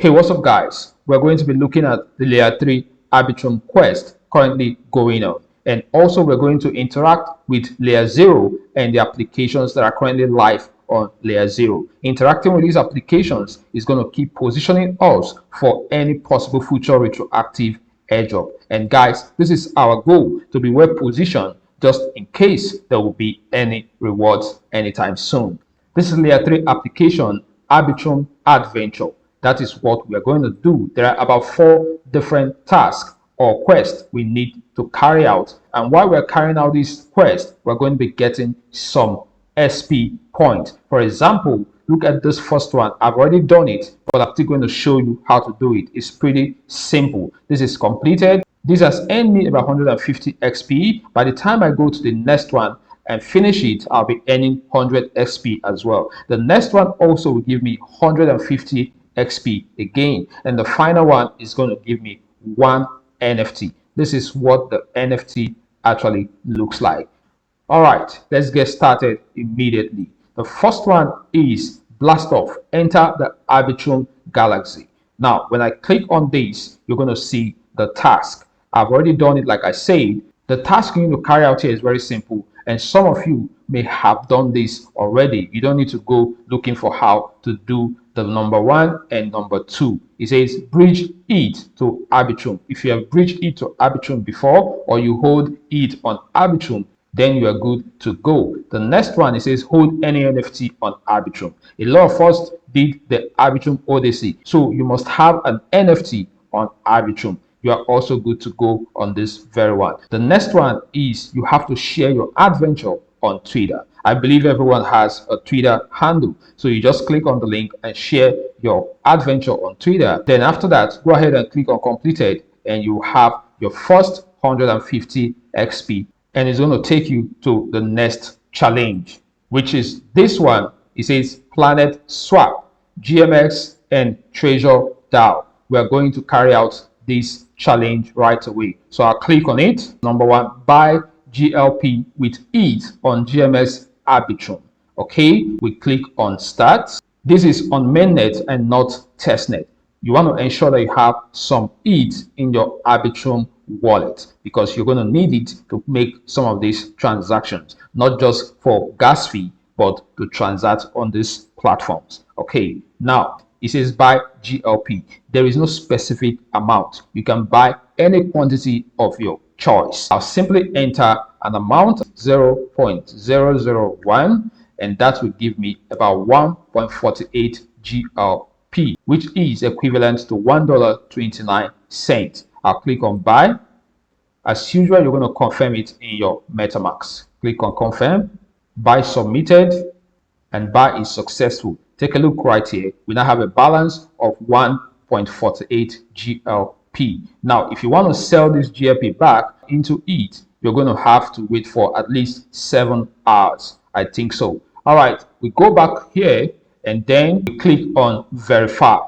Hey, what's up guys? We're going to be looking at the layer 3 Arbitrum quest currently going on, and also we're going to interact with layerzero and the applications that are currently live on layerzero. Interacting with these applications is going to keep positioning us for any possible future retroactive airdrop. And guys, this is our goal, to be well positioned just in case there will be any rewards anytime soon. This is layer 3 application Arbitrum Adventure. That is what we are going to do. There are about 4 different tasks or quests we need to carry out. And while we're carrying out these quests, we're going to be getting some SP points. For example, look at this first one. I've already done it, but I'm still going to show you how to do it. It's pretty simple. This is completed. This has earned me about 150 XP. By the time I go to the next one and finish it, I'll be earning 100 XP as well. The next one also will give me 150 XP again, and the final one is going to give me 1 NFT. This is what the NFT actually looks like. All right, let's get started immediately. The first one is blast off, enter the Arbitrum Galaxy. Now, when I click on this, you're going to see the task. I've already done it. Like I said, the task you need to carry out here is very simple, and some of you may have done this already. You don't need to go looking for how to do the number 1 and number 2. It says bridge it to Arbitrum. If you have bridged it to Arbitrum before, or you hold it on Arbitrum, then you are good to go. The next one, it says hold any NFT on Arbitrum. A lot of us did the Arbitrum Odyssey, so you must have an NFT on Arbitrum. You are also good to go on this very one. The next one is you have to share your adventure on Twitter. I believe everyone has a Twitter handle, so you just click on the link and share your adventure on Twitter. Then after that, go ahead and click on completed, and you have your first 150 XP, and it's going to take you to the next challenge, which is this one. It says Planet Swap, GMX and Treasure DAO. We are going to carry out this challenge right away, so I'll click on it. Number 1, buy GLP with ETH on GMX Arbitrum. Okay, we click on start. This is on mainnet and not testnet. You want to ensure that you have some ETH in your Arbitrum wallet, because you're going to need it to make some of these transactions, not just for gas fee, but to transact on these platforms. Okay, now it says buy GLP. There is no specific amount. You can buy any quantity of your choice. I'll simply enter an amount 0.001, and that will give me about 1.48 GLP, which is equivalent to $1.29. I'll click on buy. As usual, you're going to confirm it in your MetaMask. Click on confirm. Buy submitted, and buy is successful. Take a look right here. We now have a balance of 1.48 GLP. Now, if you want to sell this GLP back into ETH, you're going to have to wait for at least 7 hours. I think so. All right, we go back here and then we click on verify.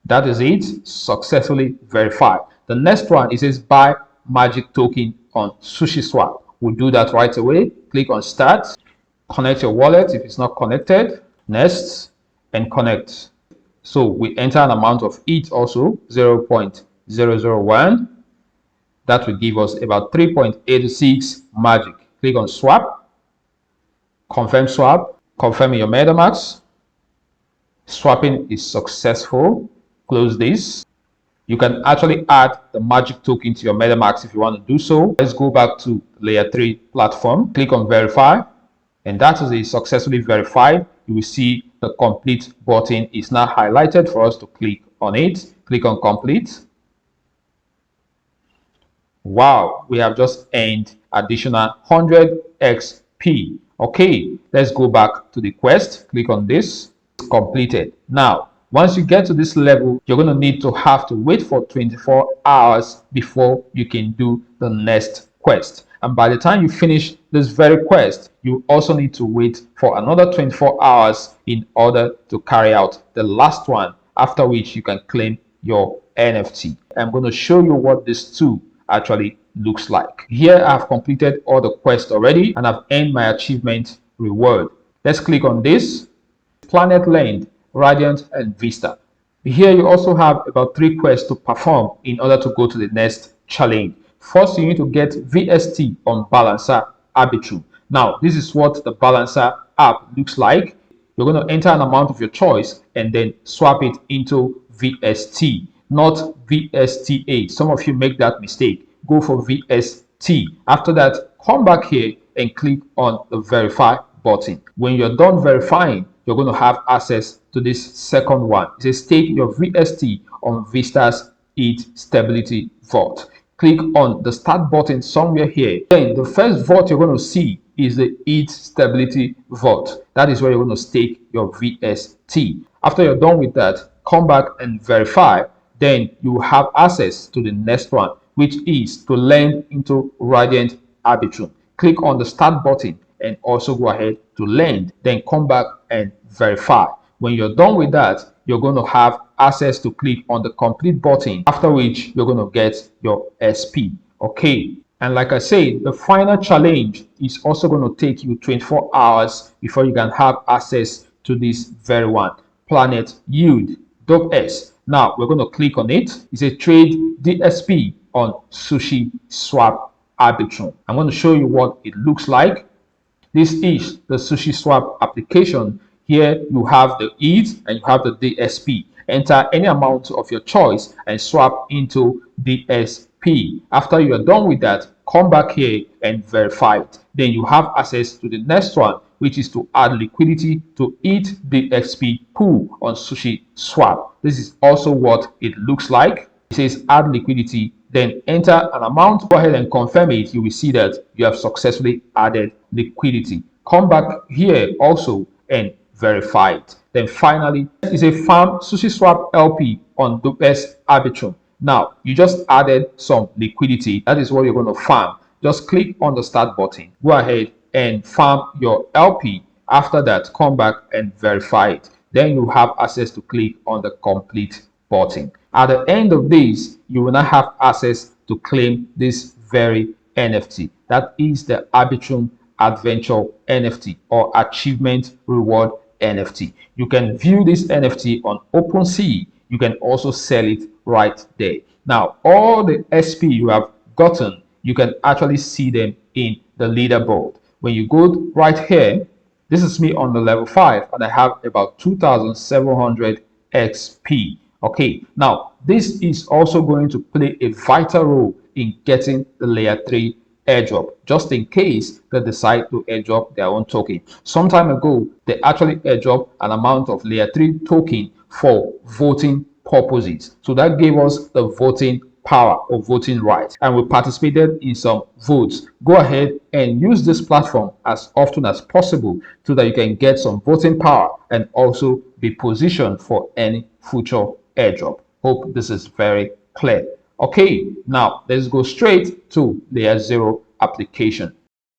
That is it, successfully verified. The next one, it says buy magic token on SushiSwap. We'll do that right away. Click on start. Connect your wallet if it's not connected. Next, and connect. So we enter an amount of ETH also, 0.001. That will give us about 3.86 magic. Click on swap. Confirm swap. Confirm your MetaMask. Swapping is successful. Close this. You can actually add the magic token to your MetaMask if you want to do so. Let's go back to layer 3 platform. Click on verify. And that is successfully verified. You will see the complete button is now highlighted for us to click on it. Click on complete. Wow, we have just earned additional 100 XP. Okay, let's go back to the quest. Click on this. Completed. Now, once you get to this level, you're going to need to have to wait for 24 hours before you can do the next quest. And by the time you finish this very quest, you also need to wait for another 24 hours in order to carry out the last one, after which you can claim your NFT. I'm going to show you what this tool actually looks like. Here I've completed all the quests already and I've earned my achievement reward. Let's click on this. Planet Land, Radiant and Vista. Here you also have about 3 quests to perform in order to go to the next challenge. First, you need to get VST on Balancer Arbitrum. Now, this is what the Balancer app looks like. You're going to enter an amount of your choice and then swap it into VST, not VSTA. Some of you make that mistake. Go for VST. After that, come back here and click on the verify button. When you're done verifying, you're going to have access to this second one. It says stake your VST on Vista's ETH stability vault. Click on the start button somewhere here. Then the first vault you're going to see is the ETH stability vault. That is where you're going to stake your VST. After you're done with that, come back and verify. Then you will have access to the next one, which is to lend into Radiant Arbitrum. Click on the start button and also go ahead to lend. Then come back and verify. When you're done with that, you're going to have access to click on the complete button, after which you're going to get your SP. Okay. And like I said, the final challenge is also going to take you 24 hours before you can have access to this very one, Planet Yield Dope S. Now we're going to click on it. It's a trade DSP on SOCIAL Arbitrum. I'm going to show you what it looks like. This is the SOCIAL application. Here you have the ETH and you have the DSP. Enter any amount of your choice and swap into DSP. After you are done with that, come back here and verify it. Then you have access to the next one, which is to add liquidity to ETH DSP pool on SOCIAL. This is also what it looks like. It says add liquidity, then enter an amount. Go ahead and confirm it. You will see that you have successfully added liquidity. Come back here also and verify it. Then finally, is a farm SOCIAL LP on Dopes Arbitrum. Now you just added some liquidity. That is what you're going to farm. Just click on the start button. Go ahead and farm your LP. After that, come back and verify it. Then you have access to click on the complete button. At the end of this, you will now have access to claim this very NFT. That is the Arbitrum Adventure NFT or Achievement Reward NFT. You can view this NFT on OpenSea. You can also sell it right there. Now, all the SP you have gotten, you can actually see them in the leaderboard. When you go right here, this is me on the level 5 and I have about 2,700 XP. Okay, now this is also going to play a vital role in getting the layer 3 airdrop, just in case they decide to airdrop their own token. Some time ago, they actually airdrop an amount of layer 3 token for voting purposes. So that gave us the voting power or voting rights, and we participated in some votes. Go ahead and use this platform as often as possible so that you can get some voting power and also be positioned for any future airdrop. Hope this is very clear. Okay, now let's go straight to layerzero application.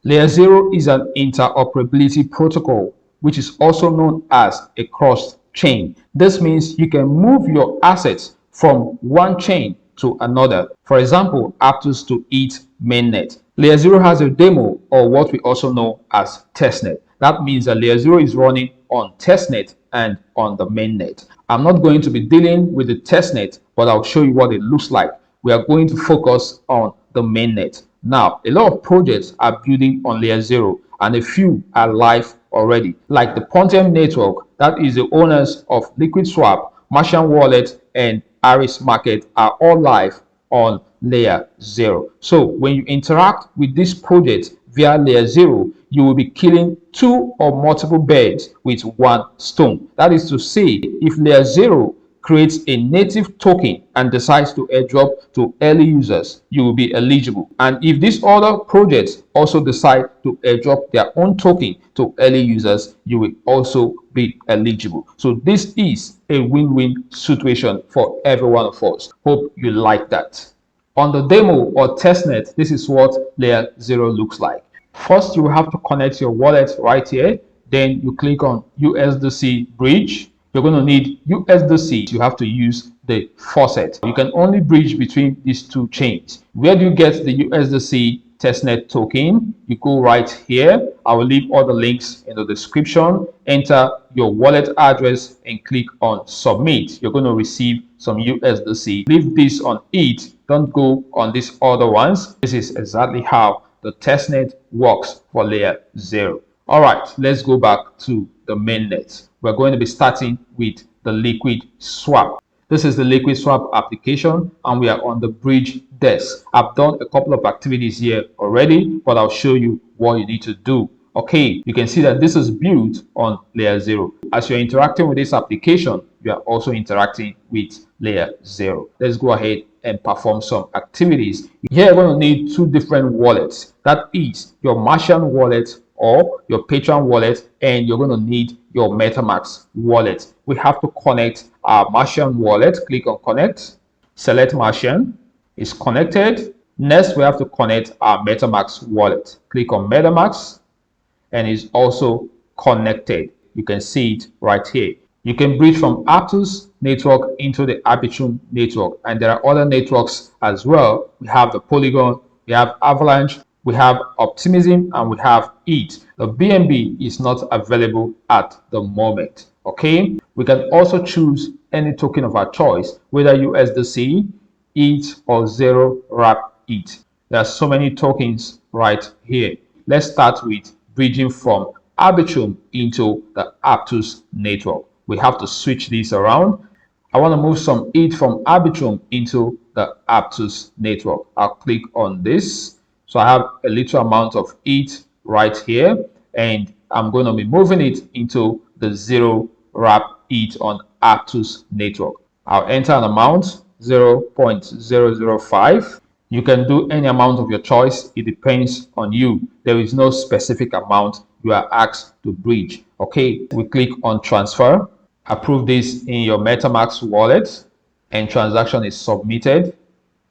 Layerzero is an interoperability protocol, which is also known as a cross-chain. This means you can move your assets from one chain to another. For example, Aptos to ETH mainnet. Layerzero has a demo, or what we also know as testnet. That means that Layerzero is running on testnet and on the mainnet. I'm not going to be dealing with the testnet, but I'll show you what it looks like. We are going to focus on the mainnet. Now, a lot of projects are building on Layerzero and a few are live already, like the Pontium Network, that is the owners of Liquidswap, Martian Wallet, and Aris Market are all live on Layerzero. So when you interact with this project via Layerzero, you will be killing 2 or multiple birds with one stone. That is to say, if Layerzero creates a native token and decides to airdrop to early users, you will be eligible. And if these other projects also decide to airdrop their own token to early users, you will also be eligible. So this is a win-win situation for every one of us. Hope you like that. On the demo or testnet, this is what Layerzero looks like. First, you will have to connect your wallet right here. Then you click on USDC bridge. You're going to need USDC. You have to use the faucet. You can only bridge between these two chains. Where do you get the USDC testnet token, you go right here. I will leave all the links in the description. Enter your wallet address and click on submit. You're going to receive some USDC. Leave this on it. Don't go on these other ones. This is exactly how the testnet works for layer 0. All right, let's go back to the mainnet. We're going to be starting with the Liquidswap. This is the Liquidswap application, and we are on the bridge desk. I've done a couple of activities here already, but I'll show you what you need to do. Okay, you can see that this is built on layer 0. As you're interacting with this application, you are also interacting with layer 0. Let's go ahead and perform some activities. Here you're going to need two different wallets. That is your Martian wallet or your Patreon wallet, and you're going to need your MetaMask wallet. We have to connect our Martian wallet. Click on connect, select Martian, it's connected. Next, we have to connect our MetaMask wallet. Click on MetaMask, and it's also connected. You can see it right here. You can bridge from Aptos network into the Arbitrum network, and there are other networks as well. We have the Polygon, we have Avalanche, we have Optimism, and we have ETH. The BNB is not available at the moment. Okay, we can also choose any token of our choice, whether USDC, ETH, or Zero Wrap ETH. There are so many tokens right here. Let's start with bridging from Arbitrum into the Aptos network. We have to switch this around. I want to move some ETH from Arbitrum into the Aptos network. I'll click on this. So I have a little amount of ETH right here, and I'm going to be moving it into the Zero Wrap ETH on Aptos network. I'll enter an amount, 0.005. You can do any amount of your choice. It depends on you. There is no specific amount you are asked to bridge. Okay, we click on transfer. Approve this in your MetaMask wallet, and transaction is submitted.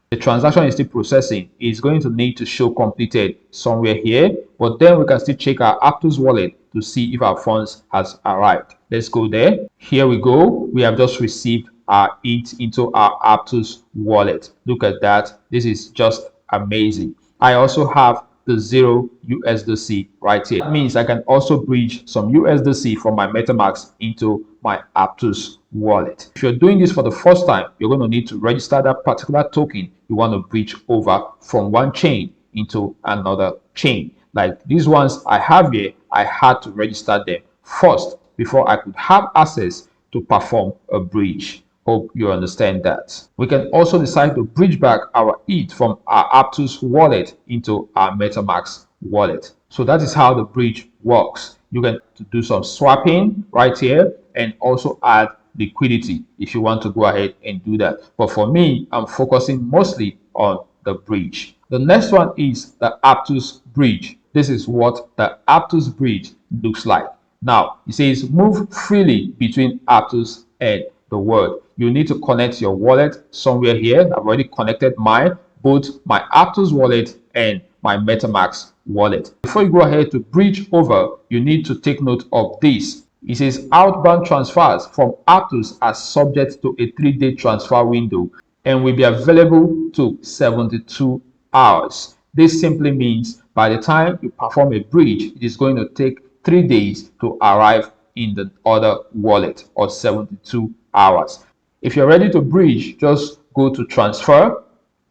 The transaction is still processing. It's going to need to show completed somewhere here, but then we can still check our Aptos wallet to see if our funds has arrived. Let's go there. Here we go. We have just received our ETH into our Aptos wallet. Look at that. This is just amazing. I also have the 0 USDC right here. That means I can also bridge some USDC from my MetaMask into my Aptos wallet. If you're doing this for the first time, you're going to need to register that particular token you want to bridge over from one chain into another chain. Like these ones I have here, I had to register them first before I could have access to perform a bridge. Hope you understand that. We can also decide to bridge back our ETH from our Aptos wallet into our MetaMask wallet. So that is how the bridge works. You can do some swapping right here and also add liquidity if you want to go ahead and do that. But for me, I'm focusing mostly on the bridge. The next one is the Aptos bridge. This is what the Aptos bridge looks like. Now, it says move freely between Aptos and the world. You need to connect your wallet somewhere here. I've already connected mine, both my Aptos wallet and my MetaMask wallet. Before you go ahead to bridge over, you need to take note of this. It says outbound transfers from Aptos are subject to a 3-day transfer window and will be available to 72 hours. This simply means by the time you perform a bridge, it is going to take 3 days to arrive in the other wallet, or 72 hours. If you're ready to bridge, just go to transfer,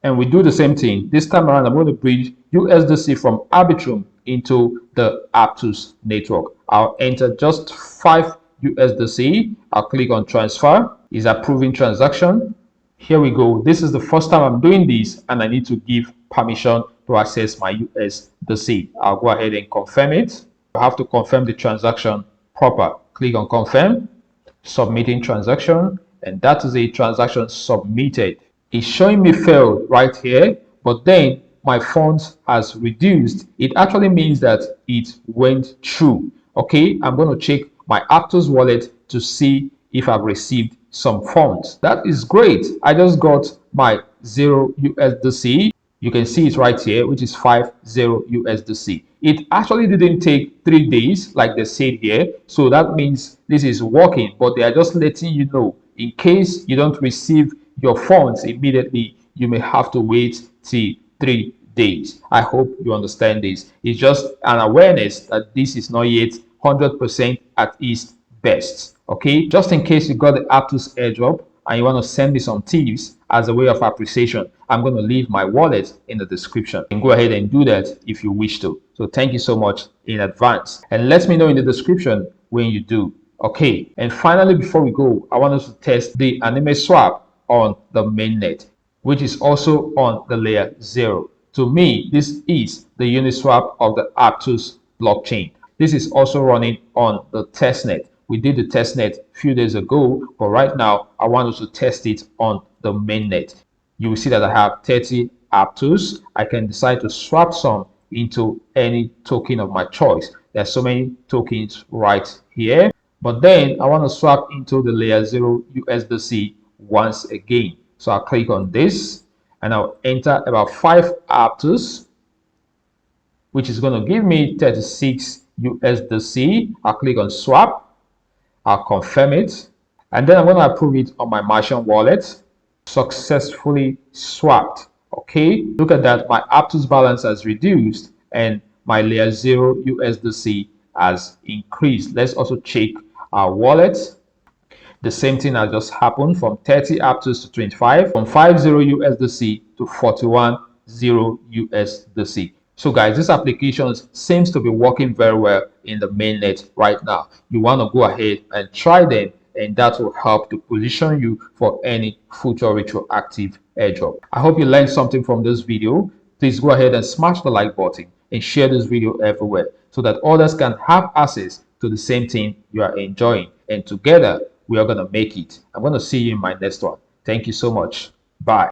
and we do the same thing. This time around, I'm going to bridge USDC from Arbitrum into the Aptos network. I'll enter just 5 USDC. I'll click on transfer. It's approving transaction. Here we go. This is the first time I'm doing this, and I need to give permission to access my USDC. I'll go ahead and confirm it. I have to confirm the transaction proper. Click on confirm, submitting transaction, and that is a transaction submitted. It's showing me failed right here, but then my funds has reduced. It actually means that it went through. Okay, I'm going to check my Aptos wallet to see if I've received some funds. That is great. I just got my 0 USDC. You can see it right here, which is 50 USDC. It actually didn't take 3 days like they said here. So that means this is working, but they are just letting you know in case you don't receive your funds immediately, you may have to wait till 3 days. I hope you understand this. It's just an awareness that this is not yet 100% at its best. Okay, just in case you got the Aptos airdrop and you want to send me some tips as a way of appreciation, I'm going to leave my wallet in the description. You can go ahead and do that if you wish to. So thank you so much in advance, and let me know in the description when you do. Okay, and finally, before we go, I want us to test the Animeswap on the mainnet, which is also on the layer 0. To me, this is the Uniswap of the Aptos blockchain. This is also running on the testnet. We did the testnet a few days ago, but right now I want us to test it on the mainnet. You will see that I have 30 Aptos. I can decide to swap some into any token of my choice. There are so many tokens right here, but then I want to swap into the layer 0 USDC once again. So I'll click on this and I'll enter about 5 Aptos, which is going to give me 36 USDC. I'll click on swap. I'll confirm it. And then I'm going to approve it on my Martian wallet. Successfully swapped. Okay, look at that. My Aptos balance has reduced and my layer 0 USDC has increased. Let's also check our wallet. The same thing has just happened from 30 Aptos to 25, from 50 USDC to 41.0 USDC. So guys, this application seems to be working very well in the mainnet right now. You want to go ahead and try them, and that will help to position you for any future retroactive airdrop. I hope you learned something from this video. Please go ahead and smash the like button and share this video everywhere so that others can have access to the same thing you are enjoying, and together we are going to make it. I'm going to see you in my next one. Thank you so much. Bye.